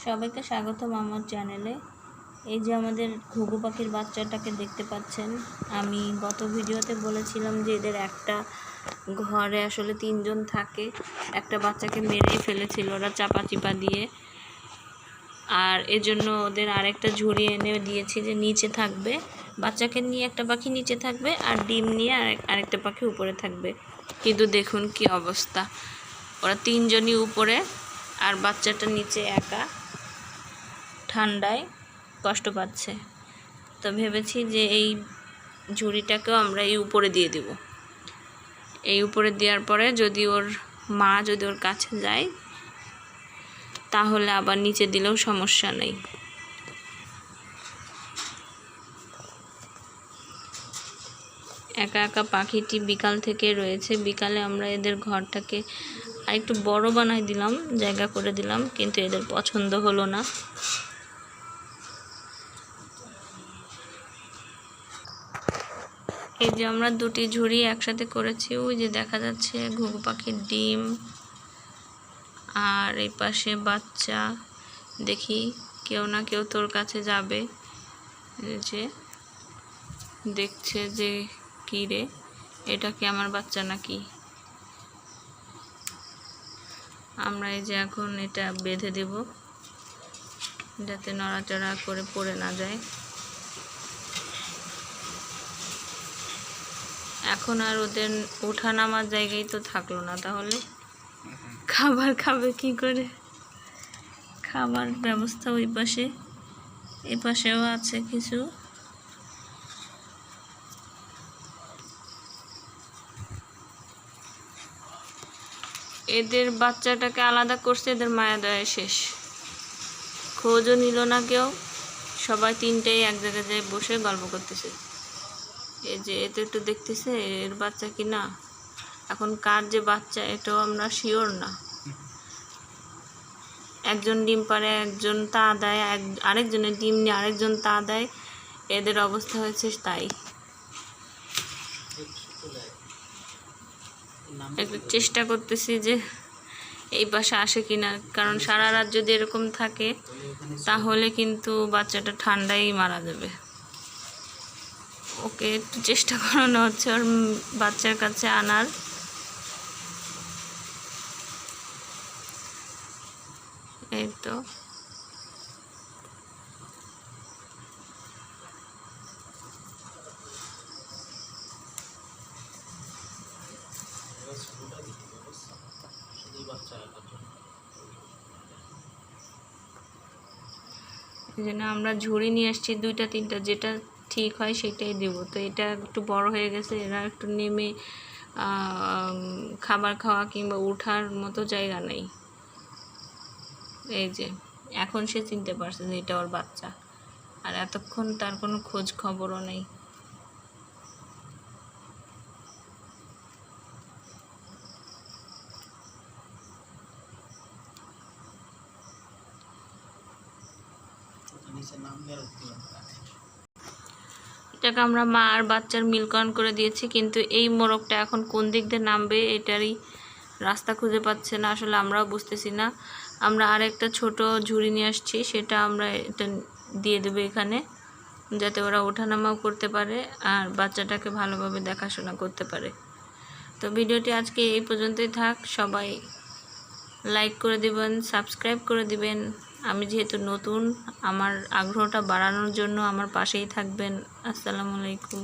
সবাইকে স্বাগতম আমার চ্যানেলে। এই যে আমাদের ঘুঘু পাখির বাচ্চাটাকে দেখতে পাচ্ছেন। আমি গত ভিডিওতে বলেছিলাম যে এদের একটা ঘরে আসলে 3 জন থাকে, একটা বাচ্চাকে মেরেই ফেলেছিল ওরা চাপা দিয়ে। আর এজন্য ওদের আরেকটা ঝুড়ি এনে দিয়েছি যে নিচে থাকবে, বাচ্চাকে নিয়ে একটা পাখি নিচে থাকবে আর ডিম নিয়ে আরেকটা পাখি উপরে থাকবে। কিন্তু দেখুন কি অবস্থা, ওরা 3 জনই উপরে আর বাচ্চাটা নিচে একা, ঠান্ডায় কষ্ট পাচ্ছে। তো ভেবেছি যে এই ঝুড়িটাকেও আমরা এই উপরে দিয়ে দেব। এই উপরে দেওয়ার পরে যদি ওর মা যদি ওর কাছে যায় তাহলে আবার নিচে দিলেও সমস্যা নেই। একা একা পাখিটি বিকাল থেকে রয়েছে। বিকালে আমরা এদের ঘরটাকে আরেকটু বড় বানাই দিলাম, জায়গা করে দিলাম, কিন্তু এদের পছন্দ হলো না। এই যে আমরা দুটি ঝুড়ি একসাথে করেছি, ওই যে দেখা যাচ্ছে ঘুঘু পাখির ডিম আর এই পাশে বাচ্চা। দেখি কেউ না কেউ তোর কাছে যাবে, যে দেখছে যে কি রে, এটা কি আমার বাচ্চা নাকি। আমরা এই যে এখন এটা বেঁধে দেব যাতে নড়াচড়া করে পড়ে না যায়। এখন আর ওদের ওঠা নামার জায়গায় তো থাকলো না, তাহলে খাবার খাবে কি করে? খাবার ব্যবস্থা ওই পাশে, এই পাশেও আছে কিছু। এদের বাচ্চাটাকে আলাদা করছে, এদের মায়া দয়া শেষ, খোঁজও নিল না কেউ। সবাই তিনটেই এক জায়গায় যেয়ে বসে গল্প করতেছে। এই যে এতে একটু দেখতেছে এর বাচ্চা কি না। এখন কার যে বাচ্চা এটাও আমরা শিওর না। একজন ডিম পারে, একজন তা দেয়, আরেকজনের ডিম নিয়ে আরেকজন তা দেয়। এদের অবস্থা হয়েছে তাই। একটু চেষ্টা করতেছি যে এই পাশে আসে কিনা, কারণ সারা রাত যদি এরকম থাকে তাহলে কিন্তু বাচ্চাটা ঠান্ডায় মারা যাবে। ওকে একটু চেষ্টা করানো হচ্ছে ওর বাচ্চার কাছে আনার। এই তো এই জন্য আমরা ঝুড়ি নিয়ে আসছি 2টা 3টা, যেটা ঠিক হয় সেটাই দেব। তো এটা একটু বড় হয়ে গেছে, এরা একটু নেমে খাবার খাওয়া কিংবা ওঠার মতো জায়গা নেই। এই যে এখন সে চিনতে পারছে যে এটা ওর বাচ্চা, আর এতক্ষণ তার কোনো খোঁজ খবরও নেই। এটাকে আমরা মা আর বাচ্চার মিলকরণ করে দিয়েছি, কিন্তু এই মোরগটা এখন কোন দিক দিয়ে নামবে এটারই রাস্তা খুঁজে পাচ্ছে না। আসলে আমরাও বুঝতেছি না। আমরা আরেকটা ছোট ঝুড়ি নিয়ে আসছি, সেটা আমরা এটা দিয়ে দেবো এখানে, যাতে ওরা ওঠানামাও করতে পারে আর বাচ্চাটাকে ভালোভাবে দেখাশোনা করতে পারে। তো ভিডিওটি আজকে এই পর্যন্তই থাক। সবাই লাইক করে দিবেন, সাবস্ক্রাইব করে দিবেন। আমি যেহেতু নতুন, আমার আগ্রহটা বাড়ানোর জন্য আমার পাশেই থাকবেন। আসসালামু আলাইকুম।